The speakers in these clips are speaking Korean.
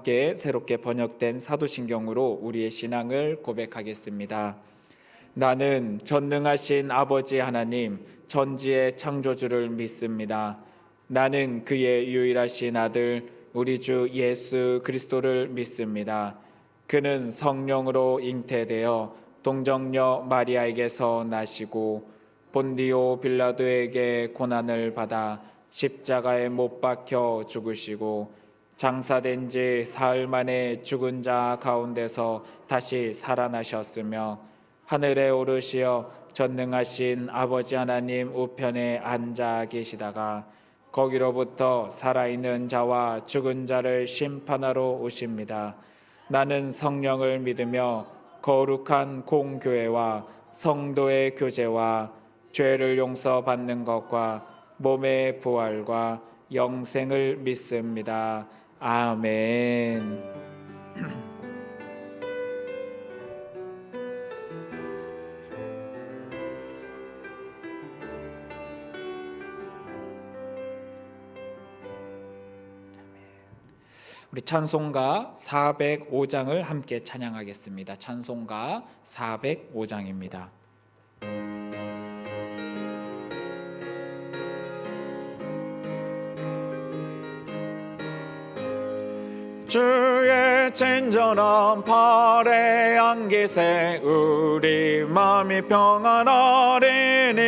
함께 새롭게 번역된 사도신경으로 우리의 신앙을 고백하겠습니다. 나는 전능하신 아버지 하나님, 천지의 창조주를 믿습니다. 나는 그의 유일하신 아들, 우리 주 예수 그리스도를 믿습니다. 그는 성령으로 잉태되어 동정녀 마리아에게서 나시고 본디오 빌라도에게 고난을 받아 십자가에 못 박혀 죽으시고 장사된 지 사흘 만에 죽은 자 가운데서 다시 살아나셨으며 하늘에 오르시어 전능하신 아버지 하나님 우편에 앉아 계시다가 거기로부터 살아있는 자와 죽은 자를 심판하러 오십니다. 나는 성령을 믿으며 거룩한 공교회와 성도의 교제와 죄를 용서받는 것과 몸의 부활과 영생을 믿습니다. 아멘. 우리 찬송가 405장을 함께 찬양하겠습니다. 찬송가 405장입니다. 주의 친절한 팔에 안기세 우리 마음이 평안하리니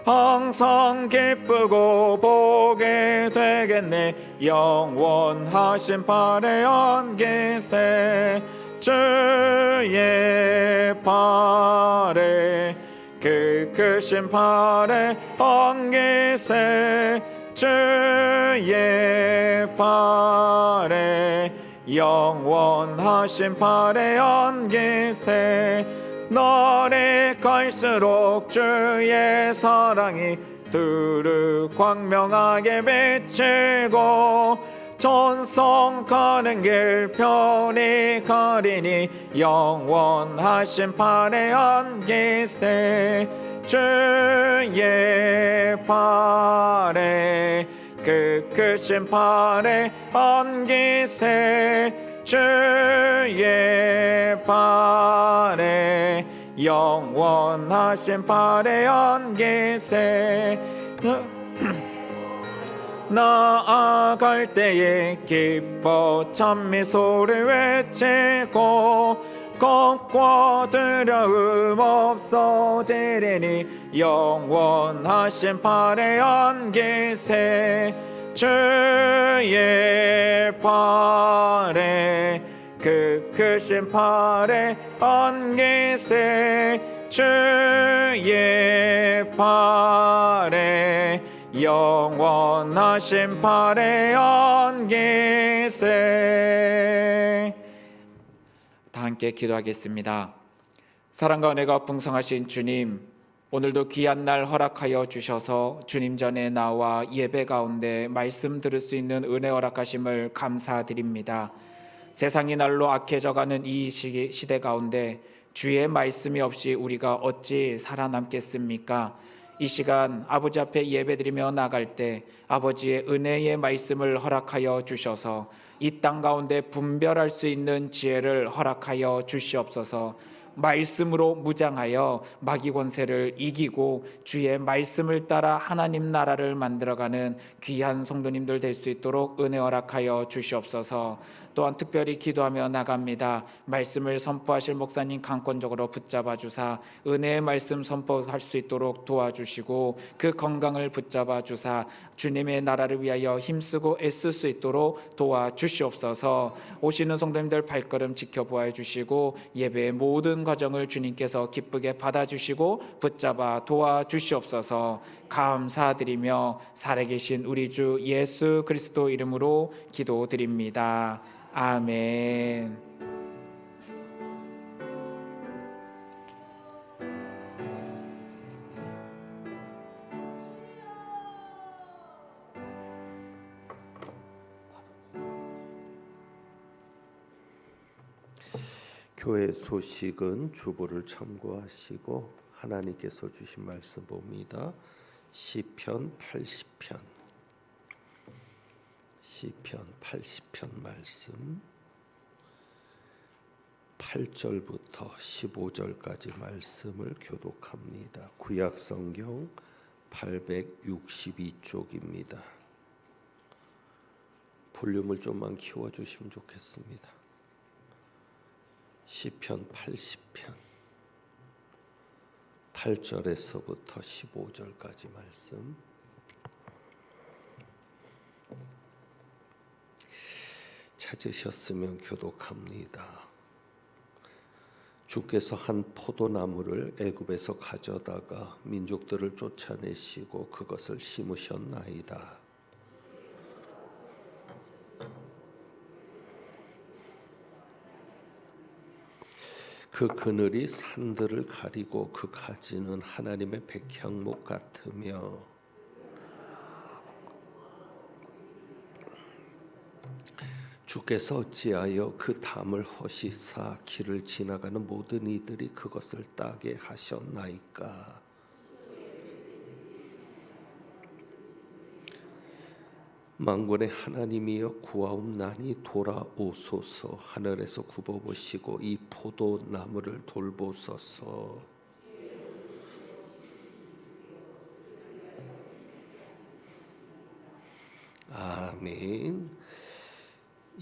항상 기쁘고 보게 되겠네. 영원하신 팔에 안기세 주의 팔에 그 크신 팔에 안기세 주의 팔에 영원하신 팔에 안기세 날이 갈수록 주의 사랑이 두루 광명하게 비치고 전성 가는 길 편히 가리니 영원하신 팔에 안기세 주의 팔에 그 크신 팔에 안기세 주의 팔에 영원하신 팔에 안기세 나아갈 때에 기뻐 찬미소리 외치고 겁과 두려움 없어지리니 영원하신 팔에 안기세 주의 팔에 그 크신 팔에 안기세 주의 팔에 영원하신 팔에 안기세. 다 함께 기도하겠습니다. 사랑과 은혜가 풍성하신 주님, 오늘도 귀한 날 허락하여 주셔서 주님 전에 나와 예배 가운데 말씀 들을 수 있는 은혜 허락하심을 감사드립니다. 세상이 날로 악해져가는 이 시대 가운데 주의 말씀이 없이 우리가 어찌 살아남겠습니까? 이 시간 아버지 앞에 예배드리며 나갈 때 아버지의 은혜의 말씀을 허락하여 주셔서 이 땅 가운데 분별할 수 있는 지혜를 허락하여 주시옵소서. 말씀으로 무장하여 마귀 권세를 이기고 주의 말씀을 따라 하나님 나라를 만들어가는 귀한 성도님들 될 수 있도록 은혜 허락하여 주시옵소서. 또한 특별히 기도하며 나갑니다. 말씀을 선포하실 목사님 강권적으로 붙잡아 주사 은혜의 말씀 선포할 수 있도록 도와주시고 그 건강을 붙잡아 주사 주님의 나라를 위하여 힘쓰고 애쓸 수 있도록 도와주시옵소서. 오시는 성도님들 발걸음 지켜보아 주시고 예배의 모든 과정을 주님께서 기쁘게 받아주시고 붙잡아 도와주시옵소서. 감사드리며 살아계신 우리 주 예수 그리스도 이름으로 기도드립니다. 아멘. 교회 소식은 주보를 참고하시고 하나님께서 주신 말씀 봅니다. 시편 80편 시편 80편 말씀 8절부터 15절까지 말씀을 교독합니다. 구약 성경 862쪽입니다. 볼륨을 좀만 키워 주시면 좋겠습니다. 시편 80편 8절에서부터 15절까지 말씀. 찾으셨으면 교독합니다. 주께서 한 포도나무를 애굽에서 가져다가 민족들을 쫓아내시고 그것을 심으셨나이다. 그 그늘이 산들을 가리고 그 가지는 하나님의 백향목 같으며 주께서 어찌하여 그 담을 허시사 길을 지나가는 모든 이들이 그것을 따게 하셨나이까. 만군의 하나님이여 구하옵나니 돌아오소서. 하늘에서 굽어보시고 이 포도나무를 돌보소서. 아멘.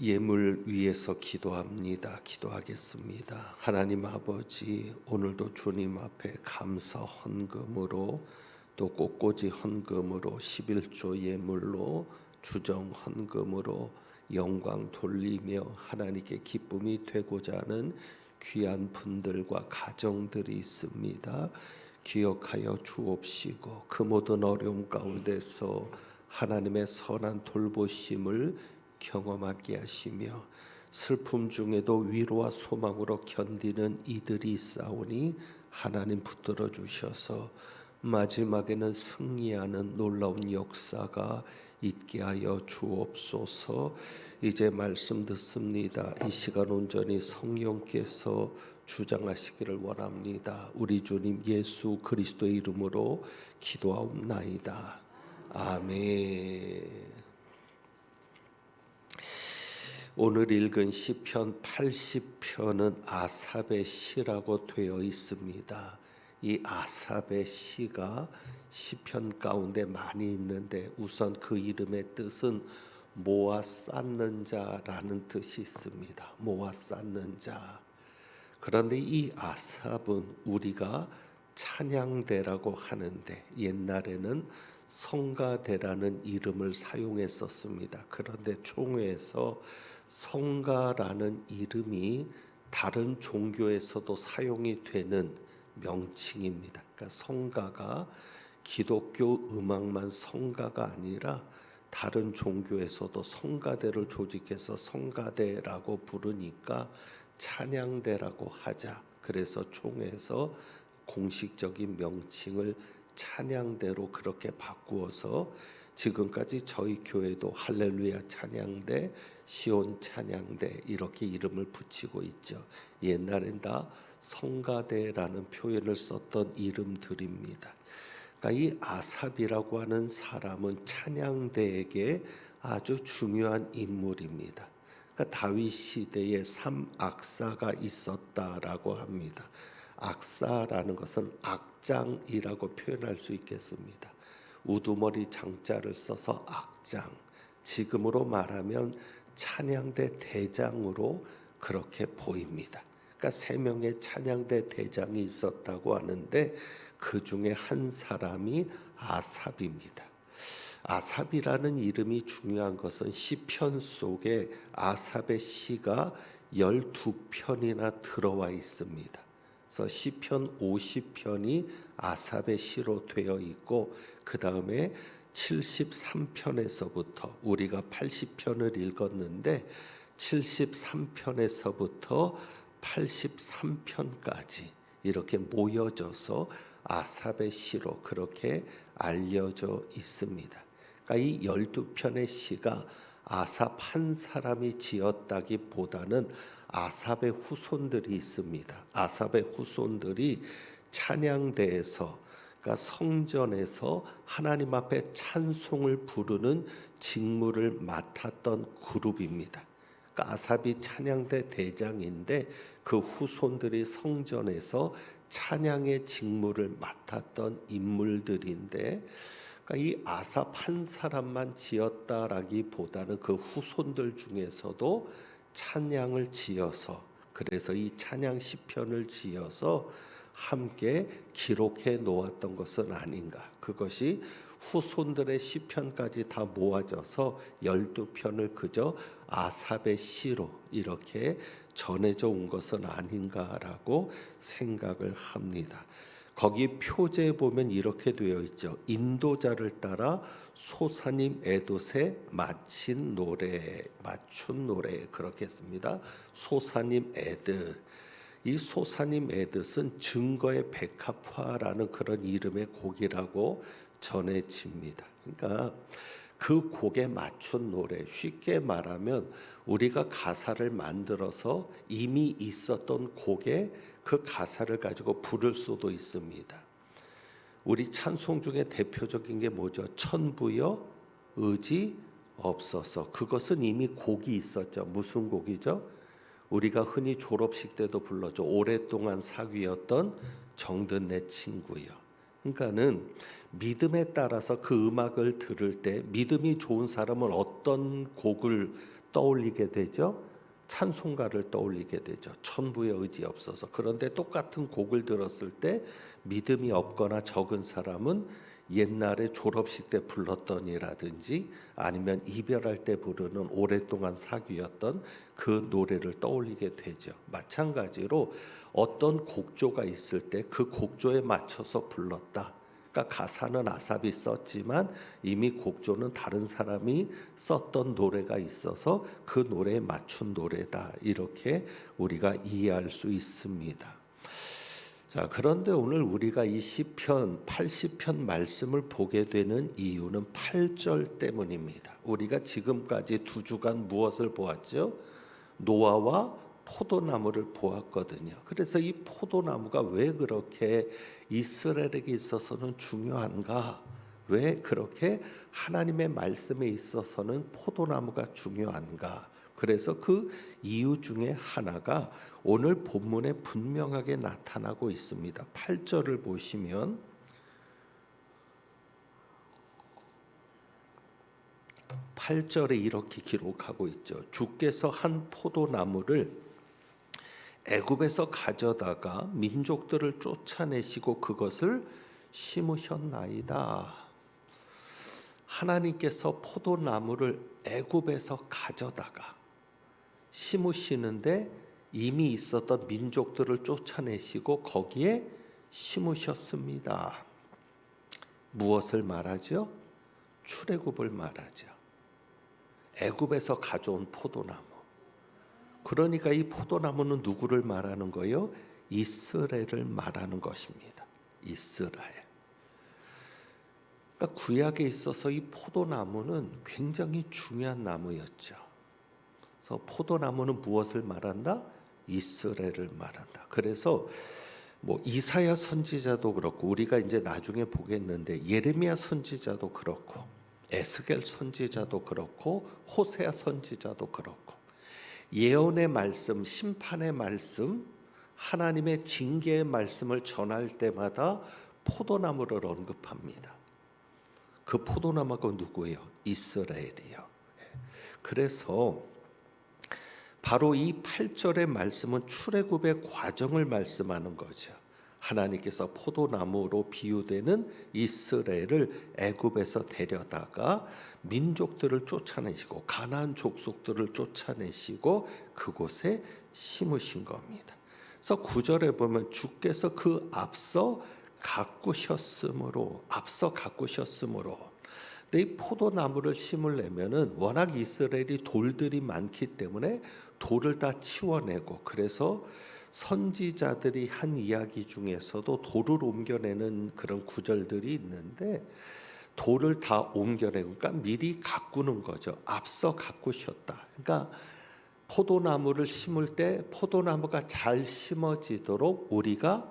예물 위에서 기도합니다. 기도하겠습니다. 하나님 아버지, 오늘도 주님 앞에 감사 헌금으로 또 꽃꽂이 헌금으로 11조 예물로 주정 헌금으로 영광 돌리며 하나님께 기쁨이 되고자 하는 귀한 분들과 가정들이 있습니다. 기억하여 주옵시고 그 모든 어려움 가운데서 하나님의 선한 돌보심을 경험하게 하시며 슬픔 중에도 위로와 소망으로 견디는 이들이 있사오니 하나님 붙들어 주셔서 마지막에는 승리하는 놀라운 역사가 있게 하여 주옵소서. 이제 말씀 듣습니다. 이 시간 온전히 성령께서 주장하시기를 원합니다. 우리 주님 예수 그리스도의 이름으로 기도하옵나이다. 아멘. 오늘 읽은 시편 80편은 아삽의 시라고 되어 있습니다. 이 아삽의 시가 시편 가운데 많이 있는데 우선 그 이름의 뜻은 모아 쌓는 자라는 뜻이 있습니다. 모아 쌓는 자. 그런데 이 아삽은 우리가 찬양대라고 하는데 옛날에는 성가대라는 이름을 사용했었습니다. 그런데 총회에서 성가라는 이름이 다른 종교에서도 사용이 되는 명칭입니다. 그러니까 성가가 기독교 음악만 성가가 아니라 다른 종교에서도 성가대를 조직해서 성가대라고 부르니까 찬양대라고 하자. 그래서 총회에서 공식적인 명칭을 찬양대로 그렇게 바꾸어서 지금까지 저희 교회도 할렐루야 찬양대, 시온 찬양대 이렇게 이름을 붙이고 있죠. 옛날엔 다 성가대라는 표현을 썼던 이름들입니다. 그러니까 이 아삽이라고 하는 사람은 찬양대에게 아주 중요한 인물입니다. 그러니까 다윗 시대에 3악사가 있었다라고 합니다. 악사라는 것은 악장이라고 표현할 수 있겠습니다. 우두머리 장자를 써서 악장, 지금으로 말하면 찬양대 대장으로 그렇게 보입니다. 그러니까 3명의 찬양대 대장이 있었다고 하는데 그 중에 한 사람이 아삽입니다. 아삽이라는 이름이 중요한 것은 시편 속에 아삽의 시가 12편이나 들어와 있습니다. 그래서 시편 50편이 아삽의 시로 되어 있고 그 다음에 73편에서부터 우리가 80편을 읽었는데 73편에서부터 83편까지 이렇게 모여져서 아삽의 시로 그렇게 알려져 있습니다. 그러니까 이 12편의 시가 아삽 한 사람이 지었다기보다는 아삽의 후손들이 있습니다. 아삽의 후손들이 찬양대에서 그러니까 성전에서 하나님 앞에 찬송을 부르는 직무를 맡았던 그룹입니다. 그러니까 아삽이 찬양대 대장인데 그 후손들이 성전에서 찬양의 직무를 맡았던 인물들인데, 그러니까 이 아삽 한 사람만 지었다라기보다는 그 후손들 중에서도 찬양을 지어서, 그래서 이 찬양 시편을 지어서 함께 기록해 놓았던 것은 아닌가. 그것이 후손들의 시편까지 다 모아져서 12편을 그저 아삽의 시로 이렇게 전해져 온 것은 아닌가라고 생각을 합니다. 거기 표제에 보면 이렇게 되어 있죠. 인도자를 따라 소사님 에돛에 맞춘 노래 그렇게 했습니다. 소사님 에돛. 이 소사님 에돛은 증거의 백합화라는 그런 이름의 곡이라고 전해집니다. 그러니까 그 곡에 맞춘 노래, 쉽게 말하면 우리가 가사를 만들어서 이미 있었던 곡에 그 가사를 가지고 부를 수도 있습니다. 우리 찬송 중에 대표적인 게 뭐죠? 천부여 의지 없어서. 그것은 이미 곡이 있었죠. 무슨 곡이죠? 우리가 흔히 졸업식 때도 불렀죠. 오랫동안 사귀었던 정든 내 친구여. 그러니까는 믿음에 따라서 그 음악을 들을 때 믿음이 좋은 사람은 어떤 곡을 떠올리게 되죠? 찬송가를 떠올리게 되죠. 천부의 의지 없어서. 그런데 똑같은 곡을 들었을 때 믿음이 없거나 적은 사람은 옛날에 졸업식 때 불렀던이라든지 아니면 이별할 때 부르는 오랫동안 사귀었던 그 노래를 떠올리게 되죠. 마찬가지로 어떤 곡조가 있을 때 그 곡조에 맞춰서 불렀다. 그러니까 가사는 아삽이 썼지만 이미 곡조는 다른 사람이 썼던 노래가 있어서 그 노래에 맞춘 노래다. 이렇게 우리가 이해할 수 있습니다. 자, 그런데 오늘 우리가 이 시편 80편 말씀을 보게 되는 이유는 8절 때문입니다. 우리가 지금까지 2주간 무엇을 보았죠? 노아와 포도나무를 보았거든요. 그래서 이 포도나무가 왜 그렇게 이스라엘에게 있어서는 중요한가? 왜 그렇게 하나님의 말씀에 있어서는 포도나무가 중요한가? 그래서 그 이유 중에 하나가 오늘 본문에 분명하게 나타나고 있습니다. 8절을 보시면 8절에 이렇게 기록하고 있죠. 주께서 한 포도나무를 애굽에서 가져다가 민족들을 쫓아내시고 그것을 심으셨나이다. 하나님께서 포도나무를 애굽에서 가져다가 심으시는데 이미 있었던 민족들을 쫓아내시고 거기에 심으셨습니다. 무엇을 말하죠? 출애굽을 말하죠. 애굽에서 가져온 포도나무. 그러니까 이 포도나무는 누구를 말하는 거예요? 이스라엘을 말하는 것입니다. 이스라엘. 그러니까 구약에 있어서 이 포도나무는 굉장히 중요한 나무였죠. 그래서 포도나무는 무엇을 말한다? 이스라엘을 말한다. 그래서 뭐 이사야 선지자도 그렇고 우리가 이제 나중에 보겠는데 예레미야 선지자도 그렇고 에스겔 선지자도 그렇고 호세아 선지자도 그렇고 예언의 말씀, 심판의 말씀, 하나님의 징계의 말씀을 전할 때마다 포도나무를 언급합니다. 그 포도나무가 누구예요? 이스라엘이요. 그래서 바로 이 8절의 말씀은 출애굽의 과정을 말씀하는 거죠. 하나님께서 포도나무로 비유되는 이스라엘을 애굽에서 데려다가 민족들을 쫓아내시고 가나안 족속들을 쫓아내시고 그곳에 심으신 겁니다. 그래서 9절에 보면 주께서 그 앞서 가꾸셨으므로 근데 이 포도나무를 심으려면은 워낙 이스라엘이 돌들이 많기 때문에 돌을 다 치워내고, 그래서 선지자들이 한 이야기 중에서도 돌을 옮겨내는 그런 구절들이 있는데 돌을 다 옮겨내고, 그러니까 미리 가꾸는 거죠. 앞서 가꾸셨다. 그러니까 포도나무를 심을 때 포도나무가 잘 심어지도록 우리가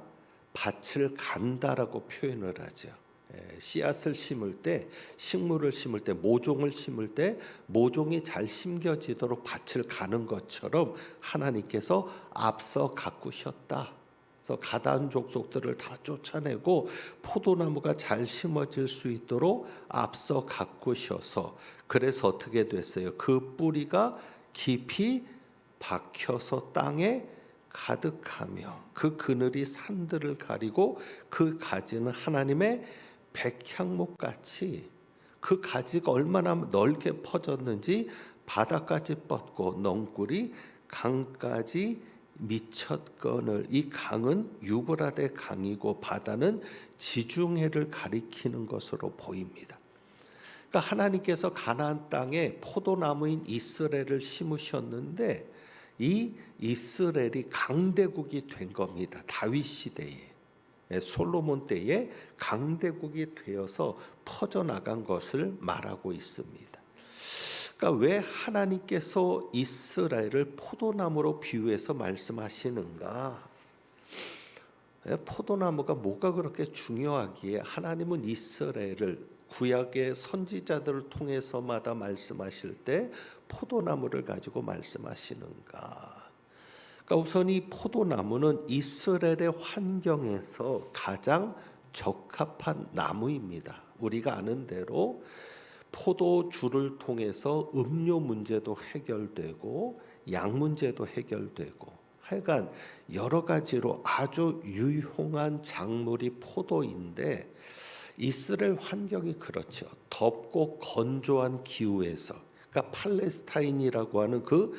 밭을 간다라고 표현을 하죠. 씨앗을 심을 때, 식물을 심을 때, 모종을 심을 때 모종이 잘 심겨지도록 밭을 가는 것처럼 하나님께서 앞서 가꾸셨다. 그래서 가나안 족속들을 다 쫓아내고 포도나무가 잘 심어질 수 있도록 앞서 가꾸셔서, 그래서 어떻게 됐어요? 그 뿌리가 깊이 박혀서 땅에 가득하며 그 그늘이 산들을 가리고 그 가지는 하나님의 백향목같이, 그 가지가 얼마나 넓게 퍼졌는지 바다까지 뻗고 넝굴이 강까지 미쳤거늘. 이 강은 유브라데 강이고 바다는 지중해를 가리키는 것으로 보입니다. 그러니까 하나님께서 가나안 땅에 포도나무인 이스라엘을 심으셨는데 이 이스라엘이 강대국이 된 겁니다. 다윗 시대에, 솔로몬 때에 강대국이 되어서 퍼져나간 것을 말하고 있습니다. 그러니까 왜 하나님께서 이스라엘을 포도나무로 비유해서 말씀하시는가? 포도나무가 뭐가 그렇게 중요하기에 하나님은 이스라엘을 구약의 선지자들을 통해서마다 말씀하실 때 포도나무를 가지고 말씀하시는가? 그러니까 우선 이 포도나무는 이스라엘의 환경에서 가장 적합한 나무입니다. 우리가 아는 대로 포도주를 통해서 음료 문제도 해결되고 약 문제도 해결되고, 하여간 여러 가지로 아주 유용한 작물이 포도인데, 이스라엘 환경이 그렇죠. 덥고 건조한 기후에서, 그러니까 팔레스타인이라고 하는 그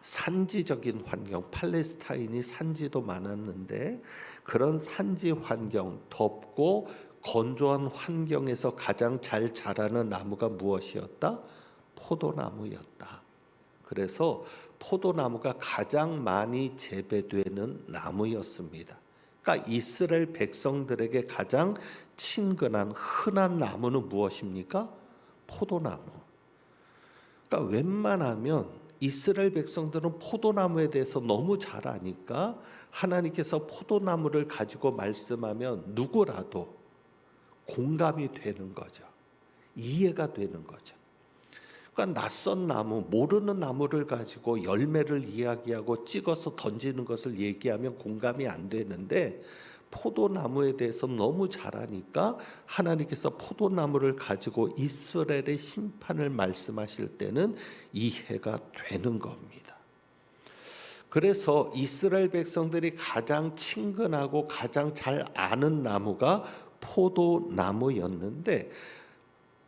산지적인 환경, 팔레스타인이 산지도 많았는데 그런 산지 환경, 덥고 건조한 환경에서 가장 잘 자라는 나무가 무엇이었다? 포도나무였다. 그래서 포도나무가 가장 많이 재배되는 나무였습니다. 그러니까 이스라엘 백성들에게 가장 친근한 흔한 나무는 무엇입니까? 포도나무. 그러니까 웬만하면 이스라엘 백성들은 포도나무에 대해서 너무 잘 아니까 하나님께서 포도나무를 가지고 말씀하면 누구라도 공감이 되는 거죠. 이해가 되는 거죠. 그러니까 낯선 나무, 모르는 나무를 가지고 열매를 이야기하고 찍어서 던지는 것을 얘기하면 공감이 안 되는데, 포도나무에 대해서 너무 잘 아니까 하나님께서 포도나무를 가지고 이스라엘의 심판을 말씀하실 때는 이해가 되는 겁니다. 그래서 이스라엘 백성들이 가장 친근하고 가장 잘 아는 나무가 포도나무였는데,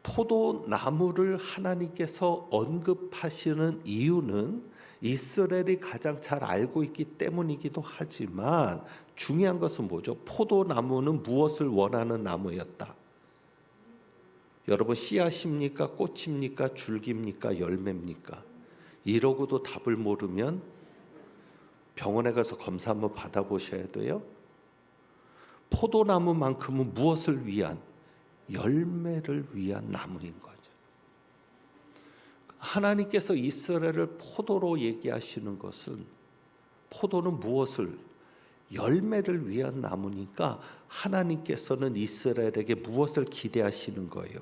포도나무를 하나님께서 언급하시는 이유는 이스라엘이 가장 잘 알고 있기 때문이기도 하지만, 중요한 것은 뭐죠? 포도나무는 무엇을 원하는 나무였다? 여러분, 씨앗입니까? 꽃입니까? 줄기입니까? 열매입니까? 이러고도 답을 모르면 병원에 가서 검사 한번 받아보셔야 돼요. 포도나무만큼은 무엇을 위한? 열매를 위한 나무인 거죠. 하나님께서 이스라엘을 포도로 얘기하시는 것은, 포도는 무엇을? 열매를 위한 나무니까 하나님께서는 이스라엘에게 무엇을 기대하시는 거예요?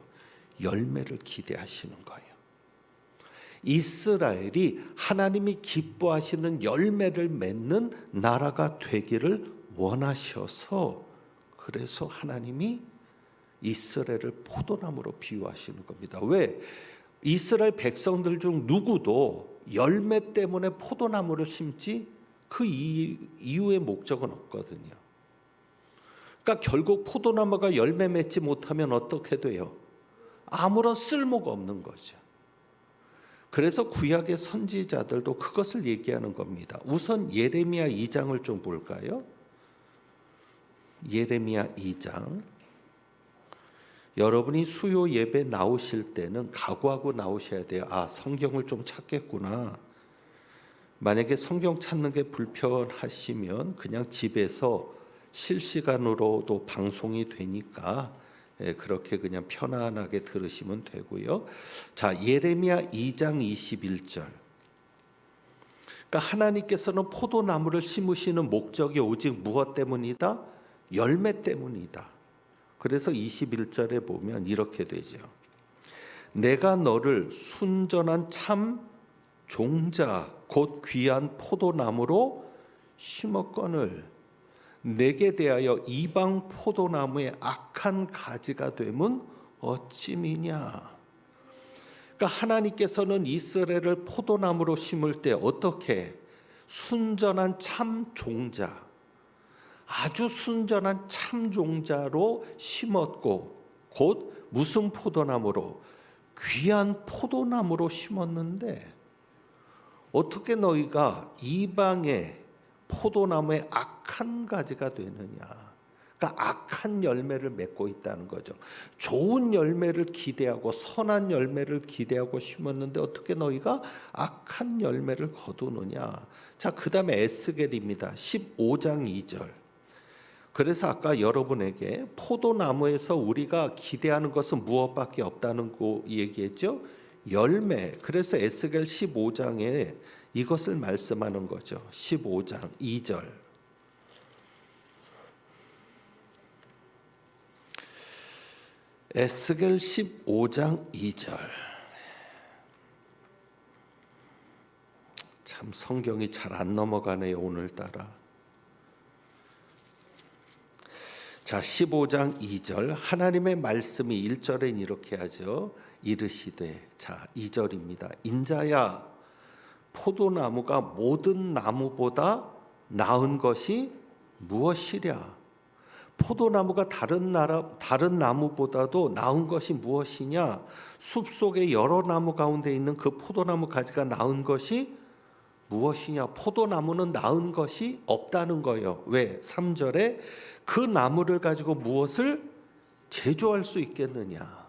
열매를 기대하시는 거예요. 이스라엘이 하나님이 기뻐하시는 열매를 맺는 나라가 되기를 원하셔서, 그래서 하나님이 이스라엘을 포도나무로 비유하시는 겁니다. 왜? 이스라엘 백성들 중 누구도 열매 때문에 포도나무를 심지 그 이유의 목적은 없거든요. 그러니까 결국 포도나무가 열매 맺지 못하면 어떻게 돼요? 아무런 쓸모가 없는 거죠. 그래서 구약의 선지자들도 그것을 얘기하는 겁니다. 우선 예레미야 2장을 좀 볼까요? 예레미야 2장. 여러분이 수요 예배 나오실 때는 각오하고 나오셔야 돼요. 아, 성경을 좀 찾겠구나. 만약에 성경 찾는 게 불편하시면 그냥 집에서 실시간으로도 방송이 되니까 그렇게 그냥 편안하게 들으시면 되고요. 자, 예레미야 2장 21절. 그러니까 하나님께서는 포도나무를 심으시는 목적이 오직 무엇 때문이다? 열매 때문이다. 그래서 21절에 보면 이렇게 되죠. 내가 너를 순전한 참 종자 곧 귀한 포도나무로 심었거늘 내게 대하여 이방 포도나무의 악한 가지가 됨은 어찌미냐. 그러니까 하나님께서는 이스라엘을 포도나무로 심을 때 어떻게 순전한 참 종자, 아주 순전한 참 종자로 심었고 곧 무슨 포도나무로? 귀한 포도나무로 심었는데 어떻게 너희가 이방의 포도나무의 악한 가지가 되느냐. 그러니까 악한 열매를 맺고 있다는 거죠. 좋은 열매를 기대하고 선한 열매를 기대하고 심었는데 어떻게 너희가 악한 열매를 거두느냐. 자, 그 다음에 에스겔입니다. 15장 2절. 그래서 아까 여러분에게 포도나무에서 우리가 기대하는 것은 무엇밖에 없다는 거 얘기했죠. 열매. 그래서 에스겔 15장에 이것을 말씀하는 거죠. 15장 2절. 에스겔 15장 2절. 참 성경이 잘 안 넘어가네요, 오늘따라. 자, 15장 2절. 하나님의 말씀이 1절엔 이렇게 하죠. 이르시되. 자, 2절입니다. 인자야, 포도나무가 모든 나무보다 나은 것이 무엇이랴? 포도나무가 다른 나무보다도 나은 것이 무엇이냐? 숲속의 여러 나무 가운데 있는 그 포도나무 가지가 나은 것이 무엇이냐? 포도나무는 나은 것이 없다는 거예요. 왜? 3절에 그 나무를 가지고 무엇을 제조할 수 있겠느냐?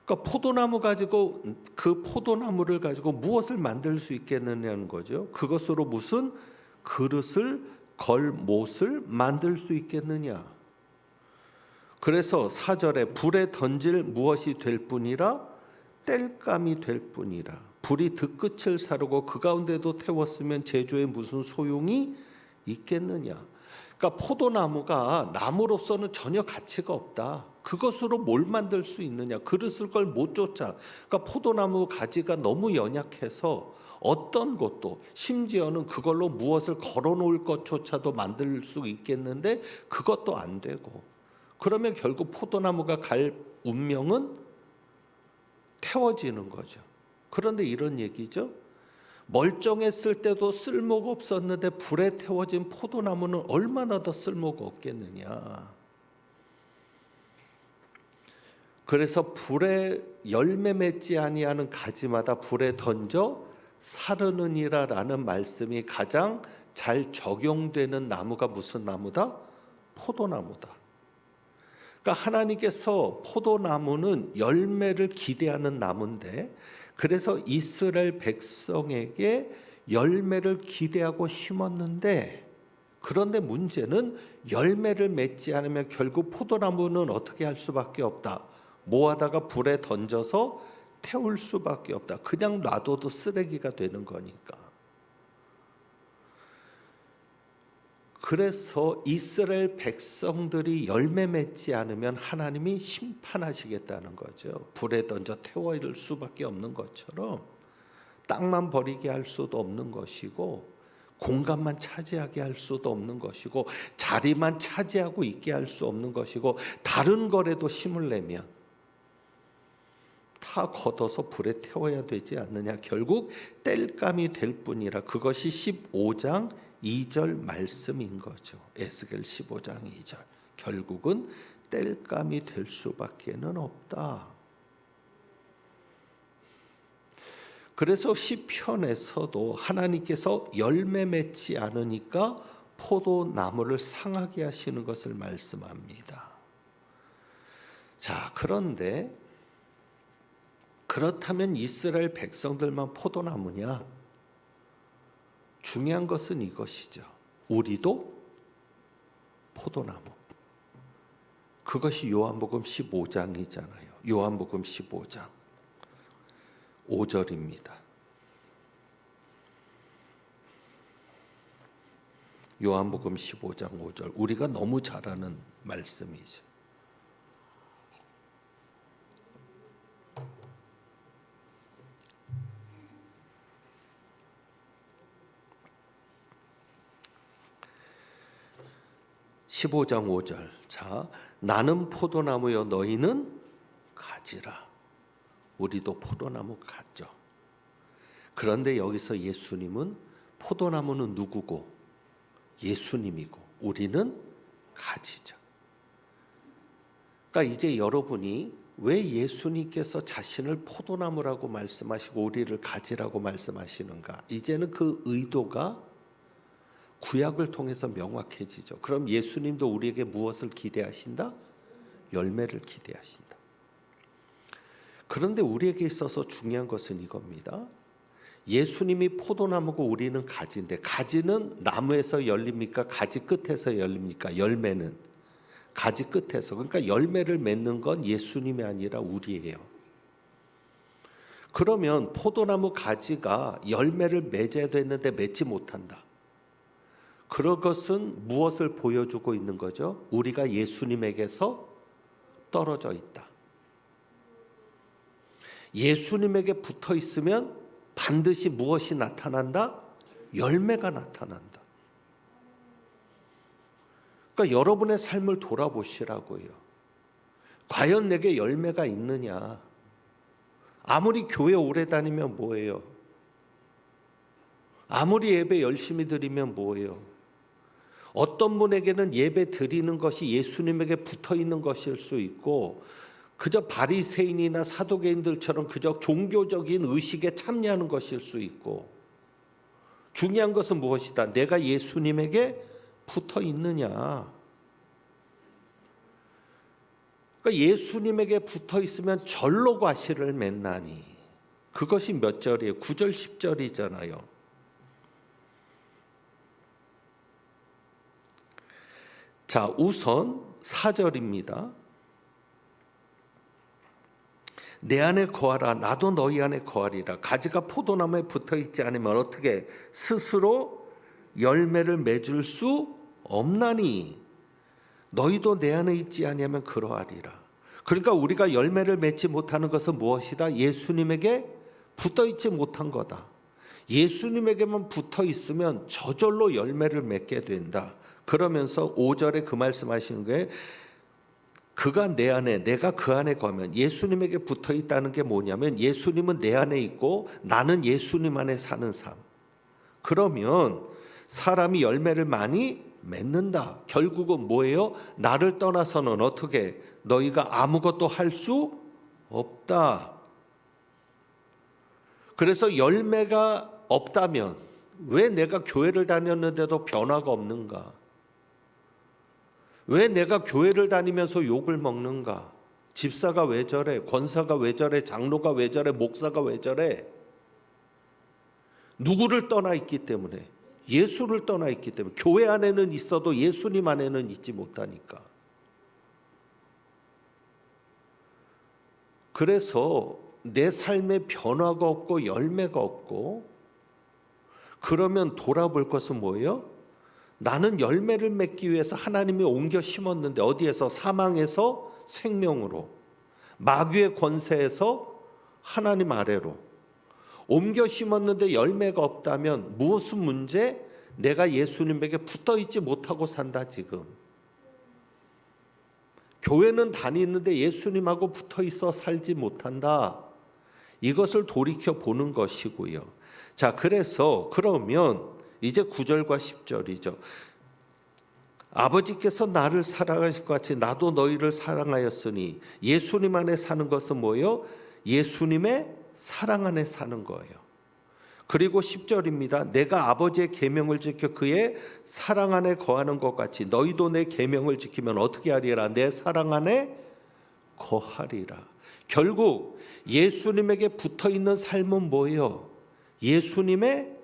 그러니까 그 포도나무를 가지고 무엇을 만들 수 있겠느냐는 거죠. 그것으로 무슨 그릇을 걸 못을 만들 수 있겠느냐? 그래서 4절에 불에 던질 무엇이 될 뿐이라 땔감이 될 뿐이라. 불이 득끝을 사르고 그 가운데도 태웠으면 제조에 무슨 소용이 있겠느냐? 그러니까 포도나무가 나무로서는 전혀 가치가 없다. 그것으로 뭘 만들 수 있느냐? 그릇을 걸 못 쫓아. 그러니까 포도나무 가지가 너무 연약해서 어떤 것도 심지어는 그걸로 무엇을 걸어놓을 것조차도 만들 수 있겠는데 그것도 안 되고 그러면 결국 포도나무가 갈 운명은 태워지는 거죠. 그런데 이런 얘기죠. 멀쩡했을 때도 쓸모가 없었는데 불에 태워진 포도나무는 얼마나 더 쓸모가 없겠느냐. 그래서 불에 열매 맺지 아니하는 가지마다 불에 던져 사르느니라라는 말씀이 가장 잘 적용되는 나무가 무슨 나무다? 포도나무다. 그러니까 하나님께서 포도나무는 열매를 기대하는 나무인데 그래서 이스라엘 백성에게 열매를 기대하고 심었는데 그런데 문제는 열매를 맺지 않으면 결국 포도나무는 어떻게 할 수밖에 없다. 모아다가 불에 던져서 태울 수밖에 없다. 그냥 놔둬도 쓰레기가 되는 거니까. 그래서 이스라엘 백성들이 열매 맺지 않으면 하나님이 심판하시겠다는 거죠. 불에 던져 태워일 수밖에 없는 것처럼 땅만 버리게 할 수도 없는 것이고 공간만 차지하게 할 수도 없는 것이고 자리만 차지하고 있게 할 수 없는 것이고 다른 거라도 심을 내면 다 걷어서 불에 태워야 되지 않느냐. 결국 땔감이 될 뿐이라. 그것이 15장 2절 말씀인 거죠. 에스겔 15장 2절. 결국은 땔감이 될 수밖에는 없다. 그래서 시편에서도 하나님께서 열매 맺지 않으니까 포도나무를 상하게 하시는 것을 말씀합니다. 자, 그런데 그렇다면 이스라엘 백성들만 포도나무냐? 중요한 것은 이것이죠. 우리도 포도나무. 그것이 요한복음 15장이잖아요. 요한복음 15장 5절입니다. 요한복음 15장 5절. 우리가 너무 잘 아는 말씀이죠. (15장 5절) 자, 나는 포도나무여 너희는 가지라. 우리도 포도나무 같죠. 그런데 여기서 예수님은 포도나무는 누구고 예수님이고 우리는 가지죠. 그러니까 이제 여러분이 왜 예수님께서 자신을 포도나무라고 말씀하시고 우리를 가지라고 말씀하시는가? 이제는 그 의도가 구약을 통해서 명확해지죠. 그럼 예수님도 우리에게 무엇을 기대하신다? 열매를 기대하신다. 그런데 우리에게 있어서 중요한 것은 이겁니다. 예수님이 포도나무고 우리는 가지인데, 가지는 나무에서 열립니까? 가지 끝에서 열립니까? 열매는 가지 끝에서. 그러니까 열매를 맺는 건 예수님이 아니라 우리예요. 그러면 포도나무 가지가 열매를 맺어야 되는데 맺지 못한다. 그런 것은 무엇을 보여주고 있는 거죠? 우리가 예수님에게서 떨어져 있다. 예수님에게 붙어 있으면 반드시 무엇이 나타난다? 열매가 나타난다. 그러니까 여러분의 삶을 돌아보시라고요. 과연 내게 열매가 있느냐? 아무리 교회 오래 다니면 뭐예요? 아무리 예배 열심히 드리면 뭐예요? 어떤 분에게는 예배 드리는 것이 예수님에게 붙어 있는 것일 수 있고, 그저 바리새인이나 사두개인들처럼 그저 종교적인 의식에 참여하는 것일 수 있고, 중요한 것은 무엇이다? 내가 예수님에게 붙어 있느냐? 그러니까 예수님에게 붙어 있으면 절로 과실을 맺나니. 그것이 몇 절이에요? 9절 10절이잖아요. 자, 우선 4절입니다. 내 안에 거하라, 나도 너희 안에 거하리라. 가지가 포도나무에 붙어있지 않으면 어떻게 스스로 열매를 맺을 수 없나니 너희도 내 안에 있지 아니하면 그러하리라. 그러니까 우리가 열매를 맺지 못하는 것은 무엇이다? 예수님에게 붙어있지 못한 거다. 예수님에게만 붙어있으면 저절로 열매를 맺게 된다. 그러면서 5절에 그 말씀하시는 거예요. 그가 내 안에, 내가 그 안에 거하면, 예수님에게 붙어 있다는 게 뭐냐면 예수님은 내 안에 있고 나는 예수님 안에 사는 삶. 그러면 사람이 열매를 많이 맺는다. 결국은 뭐예요? 나를 떠나서는 어떻게 너희가 아무것도 할 수 없다. 그래서 열매가 없다면 왜 내가 교회를 다녔는데도 변화가 없는가? 왜 내가 교회를 다니면서 욕을 먹는가? 집사가 왜 저래? 권사가 왜 저래? 장로가 왜 저래? 목사가 왜 저래? 누구를 떠나 있기 때문에, 예수를 떠나 있기 때문에. 교회 안에는 있어도 예수님 안에는 있지 못하니까. 그래서 내 삶에 변화가 없고 열매가 없고, 그러면 돌아볼 것은 뭐예요? 나는 열매를 맺기 위해서 하나님이 옮겨 심었는데 어디에서? 사망에서 생명으로, 마귀의 권세에서 하나님 아래로 옮겨 심었는데 열매가 없다면 무엇은 문제? 내가 예수님에게 붙어 있지 못하고 산다. 지금 교회는 다니는데 예수님하고 붙어 있어 살지 못한다. 이것을 돌이켜 보는 것이고요. 자, 그래서 그러면 이제 9절과 10절이죠. 아버지께서 나를 사랑하실 것 같이 나도 너희를 사랑하였으니. 예수님 안에 사는 것은 뭐예요? 예수님의 사랑 안에 사는 거예요. 그리고 10절입니다. 내가 아버지의 계명을 지켜 그의 사랑 안에 거하는 것 같이 너희도 내 계명을 지키면 어떻게 하리라? 내 사랑 안에 거하리라. 결국 예수님에게 붙어있는 삶은 뭐예요? 예수님의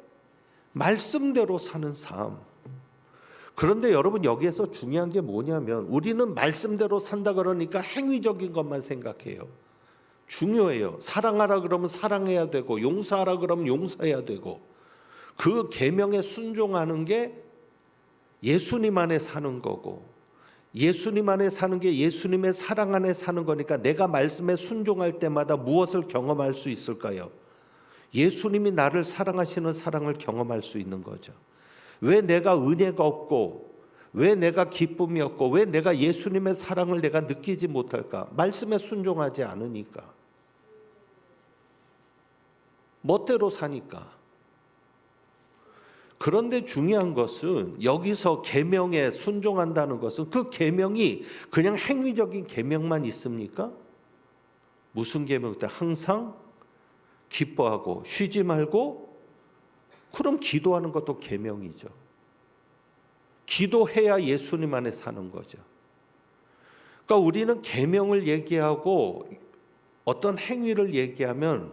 말씀대로 사는 삶. 그런데 여러분, 여기에서 중요한 게 뭐냐면 우리는 말씀대로 산다 그러니까 행위적인 것만 생각해요. 중요해요. 사랑하라 그러면 사랑해야 되고, 용서하라 그러면 용서해야 되고, 그 계명에 순종하는 게 예수님 안에 사는 거고, 예수님 안에 사는 게 예수님의 사랑 안에 사는 거니까 내가 말씀에 순종할 때마다 무엇을 경험할 수 있을까요? 예수님이 나를 사랑하시는 사랑을 경험할 수 있는 거죠. 왜 내가 은혜가 없고, 왜 내가 기쁨이 없고, 왜 내가 예수님의 사랑을 내가 느끼지 못할까? 말씀에 순종하지 않으니까, 멋대로 사니까. 그런데 중요한 것은 여기서 계명에 순종한다는 것은 그 계명이 그냥 행위적인 계명만 있습니까? 무슨 계명 때 항상 기뻐하고 쉬지 말고, 그럼 기도하는 것도 계명이죠. 기도해야 예수님 안에 사는 거죠. 그러니까 우리는 계명을 얘기하고 어떤 행위를 얘기하면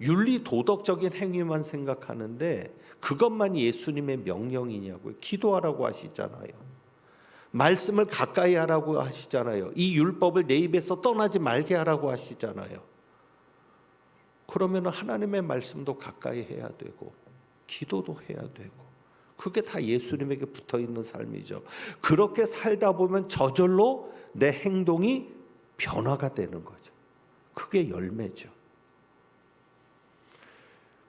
윤리 도덕적인 행위만 생각하는데 그것만이 예수님의 명령이냐고요. 기도하라고 하시잖아요. 말씀을 가까이 하라고 하시잖아요. 이 율법을 내 입에서 떠나지 말게 하라고 하시잖아요. 그러면 하나님의 말씀도 가까이 해야 되고 기도도 해야 되고, 그게 다 예수님에게 붙어있는 삶이죠. 그렇게 살다 보면 저절로 내 행동이 변화가 되는 거죠. 그게 열매죠.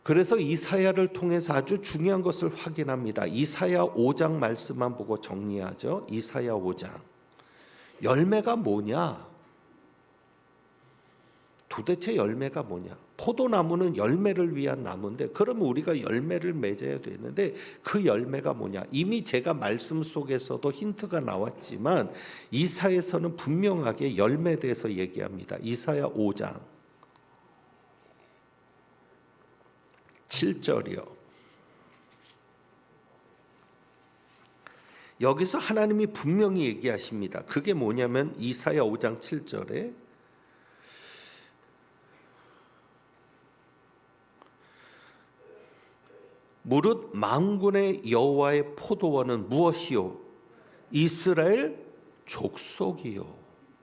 그래서 이사야를 통해서 아주 중요한 것을 확인합니다. 이사야 5장 말씀만 보고 정리하죠. 이사야 5장. 열매가 뭐냐? 도대체 열매가 뭐냐? 포도나무는 열매를 위한 나무인데, 그러면 우리가 열매를 맺어야 되는데 그 열매가 뭐냐? 이미 제가 말씀 속에서도 힌트가 나왔지만 이사야에서는 분명하게 열매에 대해서 얘기합니다. 이사야 5장 7절이요. 여기서 하나님이 분명히 얘기하십니다. 그게 뭐냐면 이사야 5장 7절에 무릇 만군의 여호와의 포도원은 무엇이요? 이스라엘 족속이요.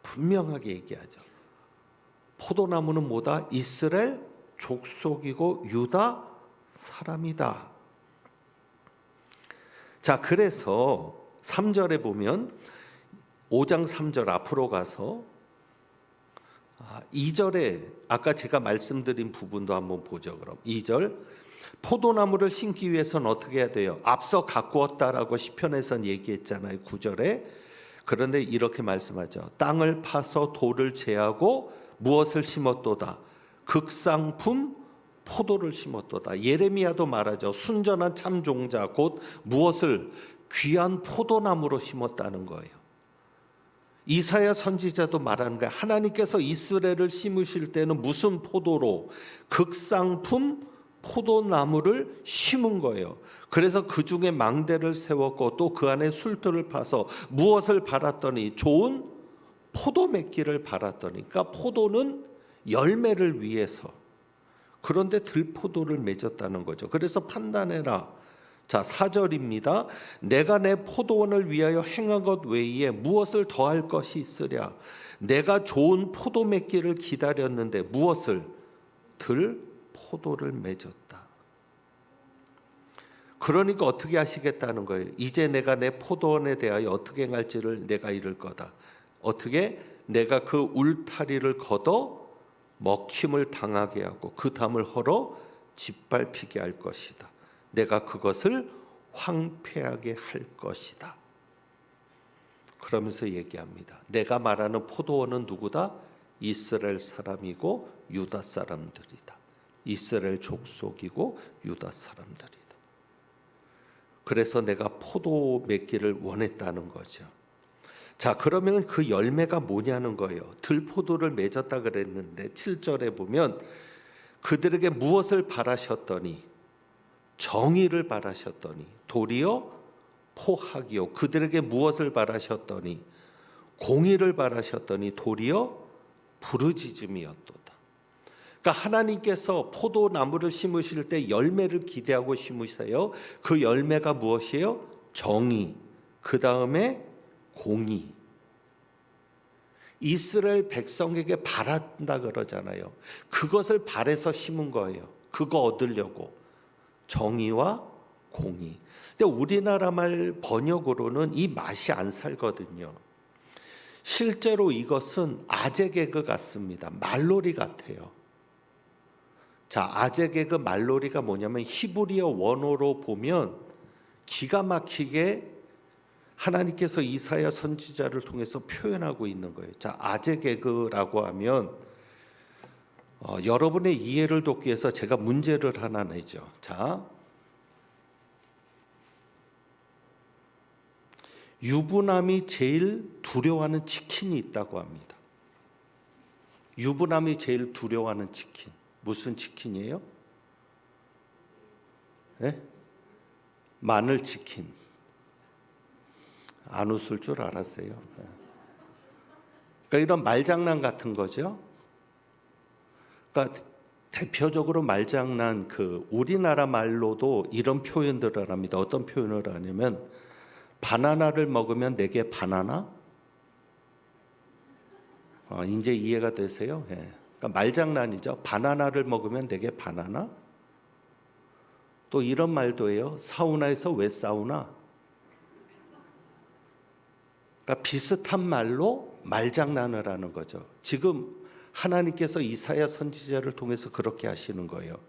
분명하게 얘기하죠. 포도나무는 뭐다? 이스라엘 족속이고 유다 사람이다. 자, 그래서 3절에 보면 5장 3절 앞으로 가서 2절에 아까 제가 말씀드린 부분도 한번 보죠. 그럼 2절, 포도나무를 심기 위해서는 어떻게 해야 돼요? 앞서 가꾸었다라고 시편에선 얘기했잖아요. 9절에. 그런데 이렇게 말씀하죠. 땅을 파서 돌을 제하고 무엇을 심었도다? 극상품 포도를 심었도다. 예레미야도 말하죠. 순전한 참종자 곧 무엇을? 귀한 포도나무로 심었다는 거예요. 이사야 선지자도 말하는 거예요. 하나님께서 이스라엘을 심으실 때는 무슨 포도로? 극상품 포도나무를 심은 거예요. 그래서 그 중에 망대를 세웠고 또 그 안에 술들을 파서 무엇을 발았더니? 좋은 포도 맺기를 발았더니. 그러니까 포도는 열매를 위해서, 그런데 들포도를 맺었다는 거죠. 그래서 판단해라. 자, 4절입니다. 내가 내 포도원을 위하여 행한 것 외에 무엇을 더할 것이 있으랴? 내가 좋은 포도 맺기를 기다렸는데 무엇을? 들포도를 맺었다. 그러니까 어떻게 하시겠다는 거예요? 이제 내가 내 포도원에 대하여 어떻게 행할지를 내가 이룰 거다. 어떻게? 내가 그 울타리를 걷어 먹힘을 당하게 하고 그 담을 헐어 짓밟히게 할 것이다. 내가 그것을 황폐하게 할 것이다. 그러면서 얘기합니다. 내가 말하는 포도원은 누구다? 이스라엘 사람이고 유다 사람들이다. 이스라엘 족속이고 유다 사람들이다. 그래서 내가 포도 맺기를 원했다는 거죠. 자, 그러면 그 열매가 뭐냐는 거예요. 들포도를 맺었다 그랬는데 7절에 보면 그들에게 무엇을 바라셨더니? 정의를 바라셨더니. 도리어 포학이요. 그들에게 무엇을 바라셨더니? 공의를 바라셨더니 도리어 부르짖음이었도다. 그러니까 하나님께서 포도나무를 심으실 때 열매를 기대하고 심으세요. 그 열매가 무엇이에요? 정의, 그 다음에 공의. 이스라엘 백성에게 바란다 그러잖아요. 그것을 바래서 심은 거예요. 그거 얻으려고. 정의와 공의. 근데 우리나라 말 번역으로는 이 맛이 안 살거든요. 실제로 이것은 아재 개그 같습니다. 말놀이 같아요. 자, 아재 개그 말놀이가 뭐냐면 히브리어 원어로 보면 기가 막히게 하나님께서 이사야 선지자를 통해서 표현하고 있는 거예요. 자, 아재 개그라고 하면 여러분의 이해를 돕기 위해서 제가 문제를 하나 내죠. 자, 유부남이 제일 두려워하는 치킨이 있다고 합니다. 유부남이 제일 두려워하는 치킨. 무슨 치킨이에요? 네? 마늘 치킨. 안 웃을 줄 알았어요. 그러니까 이런 말장난 같은 거죠. 그러니까 대표적으로 말장난 우리나라 말로도 이런 표현들을 합니다. 어떤 표현을 하냐면 바나나를 먹으면 내게 바나나? 이제 이해가 되세요? 예. 그러니까 말장난이죠. 바나나를 먹으면 내게 바나나? 또 이런 말도 해요. 사우나에서 왜 사우나? 그러니까 비슷한 말로 말장난을 하는 거죠. 지금 하나님께서 이사야 선지자를 통해서 그렇게 하시는 거예요.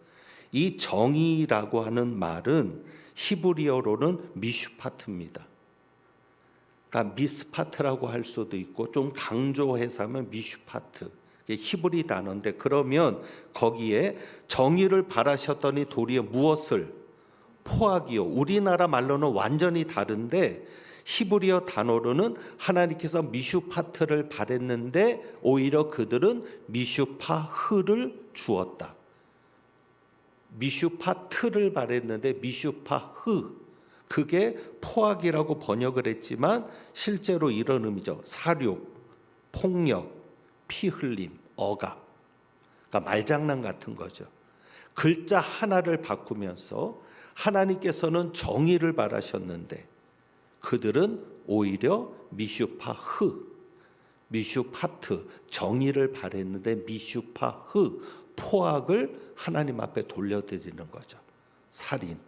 이 정의라고 하는 말은 히브리어로는 미슈파트입니다. 그러니까 미스파트라고 할 수도 있고 좀 강조해서 하면 미슈파트. 히브리 단어인데 그러면 거기에 정의를 바라셨더니 도리어 무엇을 포악이요. 우리나라 말로는 완전히 다른데 히브리어 단어로는 하나님께서 미슈파트를 바랬는데 오히려 그들은 미슈파흐를 주었다. 미슈파트를 바랬는데 미슈파흐. 그게 포악이라고 번역을 했지만 실제로 이런 의미죠. 사륙, 폭력, 피 흘림, 억압. 그러니까 말장난 같은 거죠. 글자 하나를 바꾸면서 하나님께서는 정의를 바라셨는데 그들은 오히려 미슈파흐, 미슈파트, 정의를 바랬는데 미슈파흐, 포악을 하나님 앞에 돌려드리는 거죠. 살인,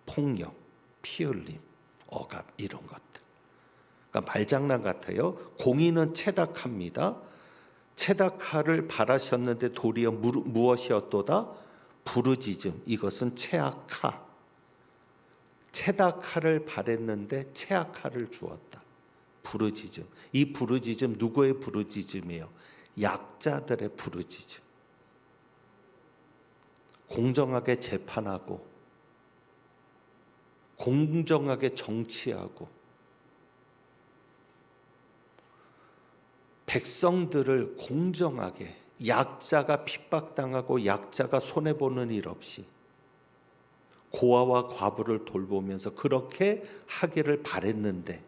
폭력, 피 흘림, 억압 이런 것들. 그러니까 말장난 같아요. 공의는 체닥합니다. 체닥하를 바라셨는데 도리어 무엇이었도다? 부르짖음. 이것은 체악하. 체닥하를 바랬는데 체악하를 주었다. 부르짖음. 이 부르짖음 누구의 부르짖음이에요? 약자들의 부르짖음. 공정하게 재판하고 공정하게 정치하고 백성들을 공정하게 약자가 핍박당하고 약자가 손해보는 일 없이 고아와 과부를 돌보면서 그렇게 하기를 바랬는데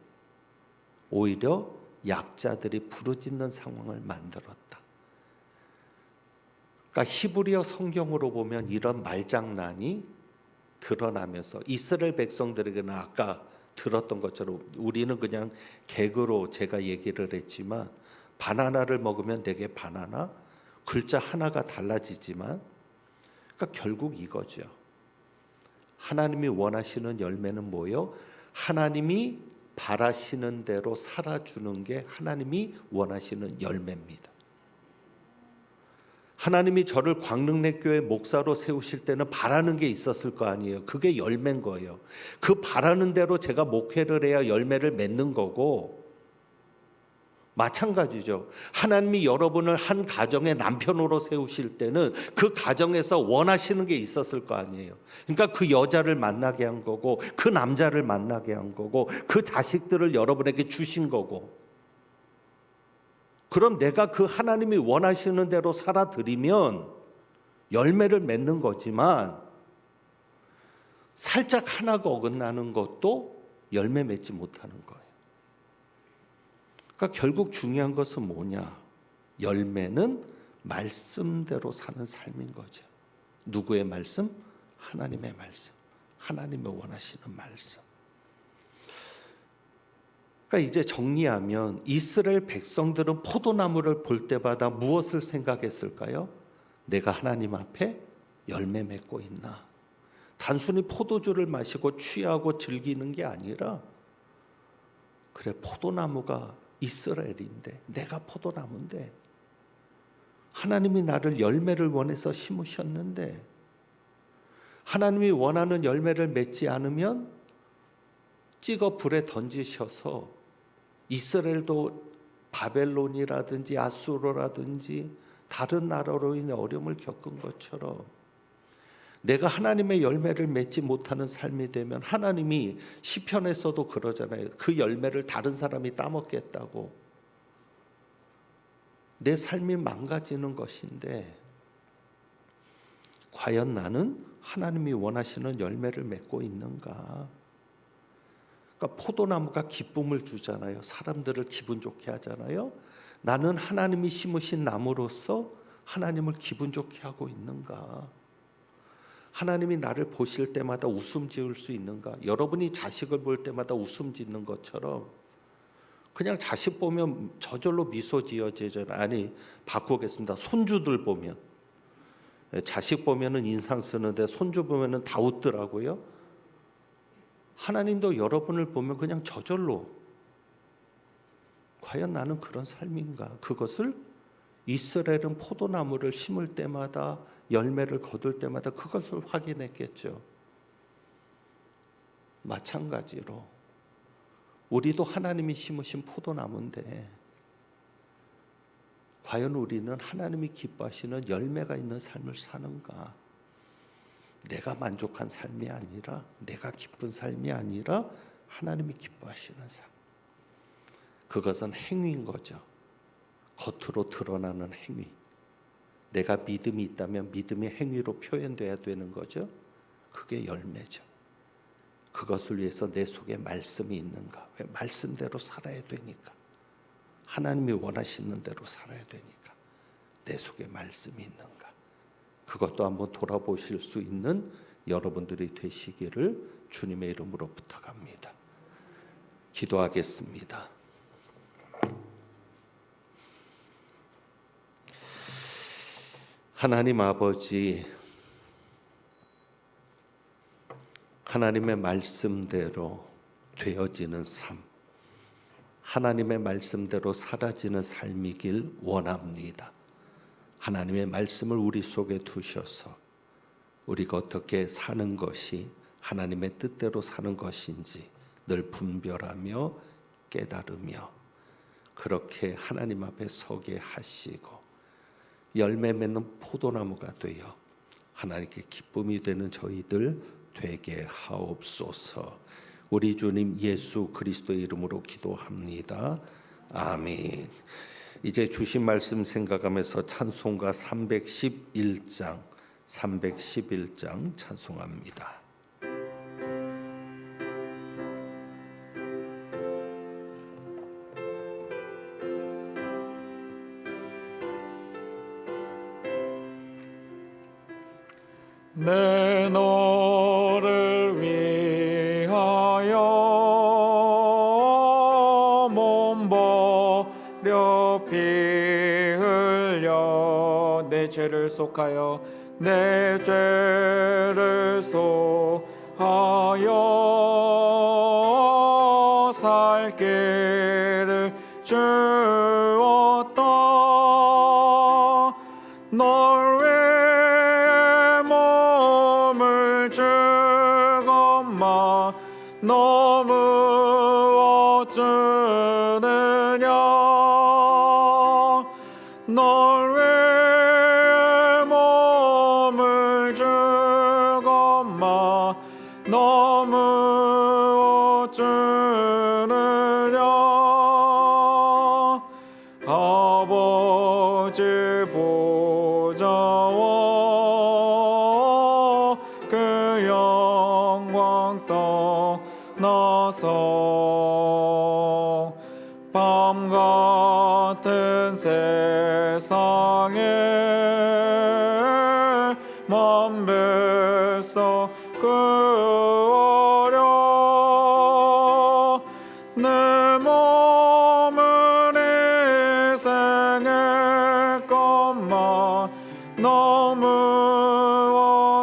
오히려 약자들이 부르짖는 상황을 만들었다. 그러니까 히브리어 성경으로 보면 이런 말장난이 드러나면서 이스라엘 백성들에게는 아까 들었던 것처럼 우리는 그냥 개그로 제가 얘기를 했지만 바나나를 먹으면 내게 바나나? 글자 하나가 달라지지만 그러니까 결국 이거죠. 하나님이 원하시는 열매는 뭐예요? 하나님이 바라시는 대로 살아주는 게 하나님이 원하시는 열매입니다. 하나님이 저를 광릉내교회 목사로 세우실 때는 바라는 게 있었을 거 아니에요. 그게 열매인 거예요. 그 바라는 대로 제가 목회를 해야 열매를 맺는 거고 마찬가지죠. 하나님이 여러분을 한 가정의 남편으로 세우실 때는 그 가정에서 원하시는 게 있었을 거 아니에요. 그러니까 그 여자를 만나게 한 거고 그 남자를 만나게 한 거고 그 자식들을 여러분에게 주신 거고 그럼 내가 그 하나님이 원하시는 대로 살아드리면 열매를 맺는 거지만 살짝 하나가 어긋나는 것도 열매 맺지 못하는 거예요. 그러니까 결국 중요한 것은 뭐냐? 열매는 말씀대로 사는 삶인 거죠. 누구의 말씀? 하나님의 말씀. 하나님의 원하시는 말씀. 그러니까 이제 정리하면 이스라엘 백성들은 포도나무를 볼 때마다 무엇을 생각했을까요? 내가 하나님 앞에 열매 맺고 있나? 단순히 포도주를 마시고 취하고 즐기는 게 아니라, 그래, 포도나무가 이스라엘인데, 내가 포도나무인데, 하나님이 나를 열매를 원해서 심으셨는데, 하나님이 원하는 열매를 맺지 않으면 찍어 불에 던지셔서 이스라엘도 바벨론이라든지 아수르라든지 다른 나라로 인해 어려움을 겪은 것처럼, 내가 하나님의 열매를 맺지 못하는 삶이 되면, 하나님이 시편에서도 그러잖아요. 그 열매를 다른 사람이 따먹겠다고. 내 삶이 망가지는 것인데, 과연 나는 하나님이 원하시는 열매를 맺고 있는가? 그러니까 포도나무가 기쁨을 주잖아요. 사람들을 기분 좋게 하잖아요. 나는 하나님이 심으신 나무로서 하나님을 기분 좋게 하고 있는가? 하나님이 나를 보실 때마다 웃음 지을 수 있는가? 여러분이 자식을 볼 때마다 웃음 짓는 것처럼, 그냥 자식 보면 저절로 미소 지어지잖아요. 아니, 바꾸겠습니다. 손주들 보면, 자식 보면은 인상 쓰는데 손주 보면은 다 웃더라고요. 하나님도 여러분을 보면 그냥 저절로, 과연 나는 그런 삶인가? 그것을 이스라엘은 포도나무를 심을 때마다, 열매를 거둘 때마다 그것을 확인했겠죠. 마찬가지로 우리도 하나님이 심으신 포도나무인데, 과연 우리는 하나님이 기뻐하시는 열매가 있는 삶을 사는가? 내가 만족한 삶이 아니라, 내가 기쁜 삶이 아니라 하나님이 기뻐하시는 삶. 그것은 행위인 거죠. 겉으로 드러나는 행위. 내가 믿음이 있다면 믿음의 행위로 표현돼야 되는 거죠. 그게 열매죠. 그것을 위해서 내 속에 말씀이 있는가? 왜? 말씀대로 살아야 되니까. 하나님이 원하시는 대로 살아야 되니까. 내 속에 말씀이 있는가? 그것도 한번 돌아보실 수 있는 여러분들이 되시기를 주님의 이름으로 부탁합니다. 기도하겠습니다. 하나님 아버지, 하나님의 말씀대로 되어지는 삶, 하나님의 말씀대로 사라지는 삶이길 원합니다. 하나님의 말씀을 우리 속에 두셔서 우리가 어떻게 사는 것이 하나님의 뜻대로 사는 것인지 늘 분별하며 깨달으며, 그렇게 하나님 앞에 서게 하시고 열매 맺는 포도나무가 되어 하나님께 기쁨이 되는 저희들 되게 하옵소서. 우리 주님 예수 그리스도의 이름으로 기도합니다. 아멘. 이제 주신 말씀 생각하면서 찬송가 311장 찬송합니다. 내 너를 위하여 몸 버려 피 흘려 내 죄를 속하여 내 죄를 속하여 살 길을 주었다. 널 위해 몸을 주건마 너무 어쩌느냐. 널 위해 몸을 주건마 너무 어쩌느냐. 아버지 보좌와 그 영광 떠나서 밤 같은 세상에 만별서 구하려 내 몸은 희생했건만 너무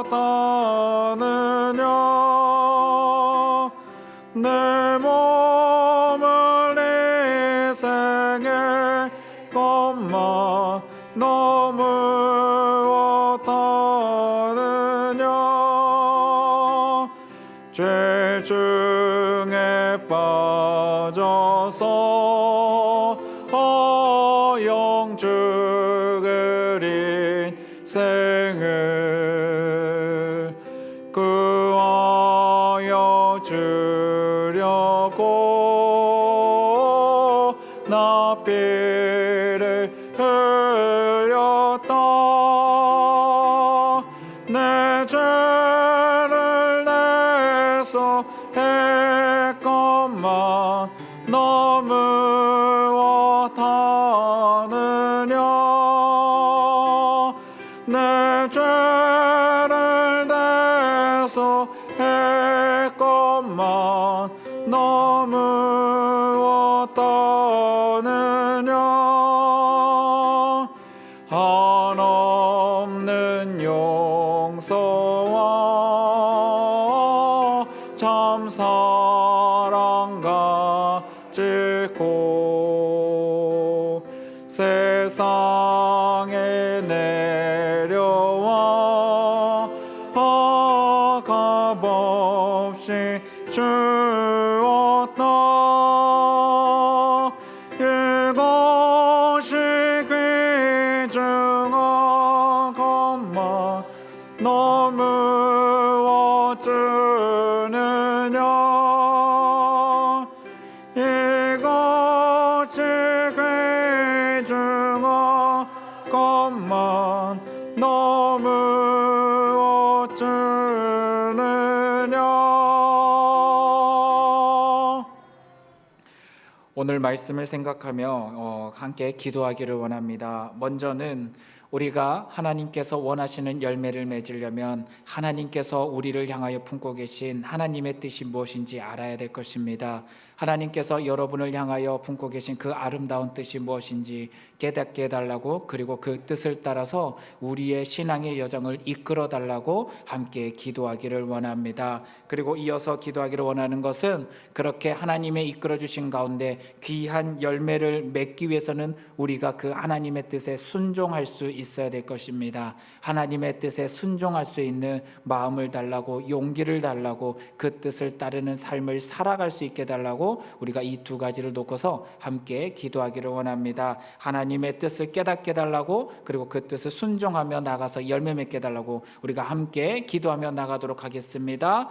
어떠느냐. 죄 중에 빠져서 허영 죽을 인생을 구하여 주려고 나 피를 흘렸다. 내 죄를 내서 했건만 너무 못하느냐. 내 죄를 내서 했건만 너무 못하느냐. 한없는 용서와 참 사랑 가지고 세상에 내려와 값없이 주었다. 이것이 귀중한 것만 너무 어쩌느냐. 이것이 귀중한 것만 너무 어쩌느냐. 오늘 말씀을 생각하며 함께 기도하기를 원합니다. 먼저는 우리가 하나님께서 원하시는 열매를 맺으려면 하나님께서 우리를 향하여 품고 계신 하나님의 뜻이 무엇인지 알아야 될 것입니다. 하나님께서 여러분을 향하여 품고 계신 그 아름다운 뜻이 무엇인지 깨닫게 해달라고, 그리고 그 뜻을 따라서 우리의 신앙의 여정을 이끌어 달라고 함께 기도하기를 원합니다. 그리고 이어서 기도하기를 원하는 것은 그렇게 하나님의 이끌어 주신 가운데 귀한 열매를 맺기 위해서는 우리가 그 하나님의 뜻에 순종할 수 있어야 될 것입니다. 하나님의 뜻에 순종할 수 있는 마음을 달라고, 용기를 달라고, 그 뜻을 따르는 삶을 살아갈 수 있게 달라고 우리가 이 두 가지를 놓고서 함께 기도하기를 원합니다. 하나님의 뜻을 깨닫게 달라고, 그리고 그 뜻을 순종하며 나가서 열매 맺게 달라고 우리가 함께 기도하며 나가도록 하겠습니다.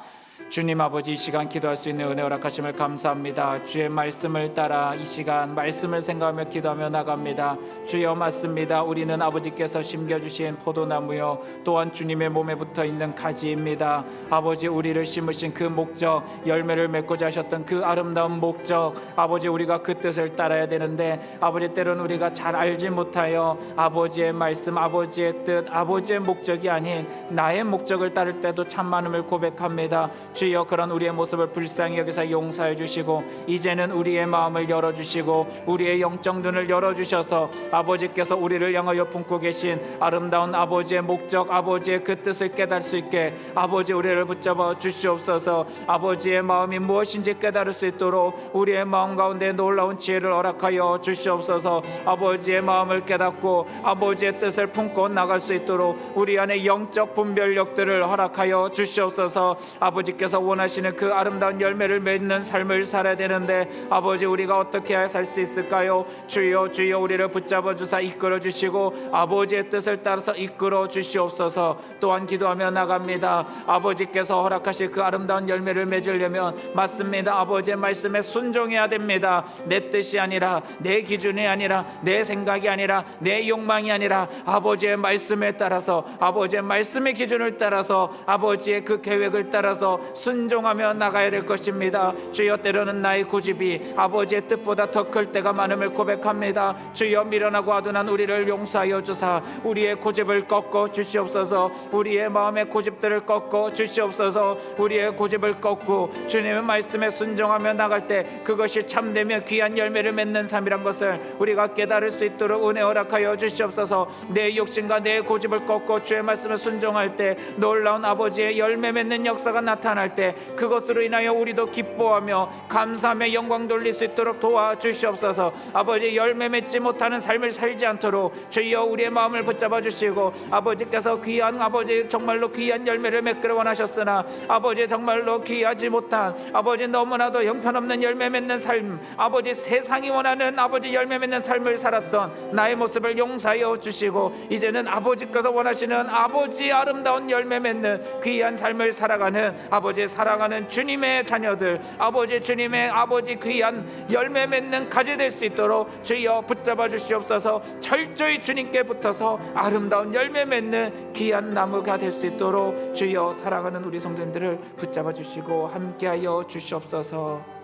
주님 아버지, 이 시간 기도할 수 있는 은혜 허락하심을 감사합니다. 주의 말씀을 따라 이 시간 말씀을 생각하며 기도하며 나갑니다. 주여, 맞습니다. 우리는 아버지께서 심겨주신 포도나무요 또한 주님의 몸에 붙어있는 가지입니다. 아버지, 우리를 심으신 그 목적, 열매를 맺고자 하셨던 그 아름다운 목적, 아버지, 우리가 그 뜻을 따라야 되는데 아버지, 때로는 우리가 잘 알지 못하여 아버지의 말씀, 아버지의 뜻, 아버지의 목적이 아닌 나의 목적을 따를 때도 참 많음을 고백합니다. 주여, 그런 우리의 모습을 불쌍히 여기서 용서해 주시고 이제는 우리의 마음을 열어주시고 우리의 영적 눈을 열어주셔서 아버지께서 우리를 향하여 품고 계신 아름다운 아버지의 목적, 아버지의 그 뜻을 깨달을 수 있게 아버지, 우리를 붙잡아 주시옵소서. 아버지의 마음이 무엇인지 깨달을 수 있도록 우리의 마음 가운데 놀라운 지혜를 허락하여 주시옵소서. 아버지의 마음을 깨닫고 아버지의 뜻을 품고 나갈 수 있도록 우리 안에 영적 분별력들을 허락하여 주시옵소서. 아버지께서 원하시는 그 아름다운 열매를 맺는 삶을 살아야 되는데 아버지, 우리가 어떻게 살 수 있을까요? 주여, 주여, 우리를 붙잡아 주사 이끌어 주시고 아버지의 뜻을 따라서 이끌어 주시옵소서. 또한 기도하며 나갑니다. 아버지께서 허락하실 그 아름다운 열매를 맺으려면 맞습니다. 아버지의 말씀에 순종해야 됩니다. 내 뜻이 아니라, 내 기준이 아니라, 내 생각이 아니라, 내 욕망이 아니라 아버지의 말씀에 따라서, 아버지의 말씀의 기준을 따라서, 아버지의 그 계획을 따라서 순종하며 나가야 될 것입니다. 주여, 때로는 나의 고집이 아버지의 뜻보다 더 클 때가 많음을 고백합니다. 주여, 미련하고 아둔한 우리를 용서하여 주사 우리의 고집을 꺾어 주시옵소서. 우리의 마음의 고집들을 꺾어 주시옵소서. 우리의 고집을 꺾고 주님의 말씀에 순종하며 나갈 때 그것이 참되며 귀한 열매를 맺는 삶이란 것을 우리가 깨달을 수 있도록 은혜 허락하여 주시옵소서. 내 욕심과 내 고집을 꺾고 주의 말씀에 순종할 때 놀라운 아버지의 열매 맺는 역사가 나타날 나타날 때 그것으로 인하여 우리도 기뻐하며 감사하며 영광 돌릴 수 있도록 도와주시옵소서. 아버지, 열매 맺지 못하는 삶을 살지 않도록 주여 우리의 마음을 붙잡아 주시고, 아버지께서 귀한, 아버지 정말로 귀한 열매를 맺기를 원하셨으나 아버지 정말로 귀하지 못한, 아버지 너무나도 형편없는 열매 맺는 삶, 아버지 세상이 원하는 아버지 열매 맺는 삶을 살았던 나의 모습을 용서하여 주시고, 이제는 아버지께서 원하시는 아버지 아름다운 열매 맺는 귀한 삶을 살아가는 아버지 사랑하는 주님의 자녀들, 아버지 주님의 아버지 귀한 열매 맺는 가지 될 수 있도록 주여 붙잡아 주시옵소서. 철저히 주님께 붙어서 아름다운 열매 맺는 귀한 나무가 될 수 있도록 주여 사랑하는 우리 성도님들을 붙잡아 주시고 함께하여 주시옵소서.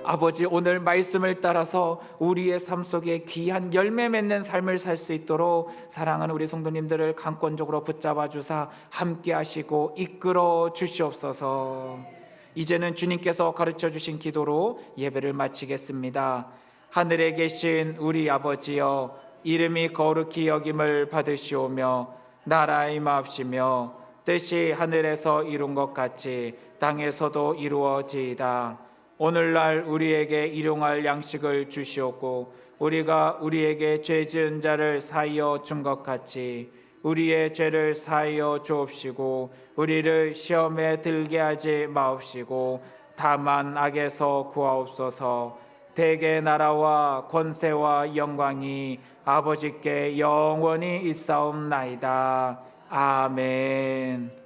아버지, 오늘 말씀을 따라서 우리의 삶 속에 귀한 열매 맺는 삶을 살 수 있도록 사랑하는 우리 성도님들을 강권적으로 붙잡아 주사 함께 하시고 이끌어 주시옵소서. 이제는 주님께서 가르쳐 주신 기도로 예배를 마치겠습니다. 하늘에 계신 우리 아버지여, 이름이 거룩히 여김을 받으시오며 나라 임하옵시며 뜻이 하늘에서 이룬 것 같이 땅에서도 이루어지이다. 오늘날 우리에게 일용할 양식을 주시옵고, 우리가 우리에게 죄 지은 자를 사하여 준 것 같이 우리의 죄를 사하여 주옵시고, 우리를 시험에 들게 하지 마옵시고 다만 악에서 구하옵소서. 대개 나라와 권세와 영광이 아버지께 영원히 있사옵나이다. 아멘.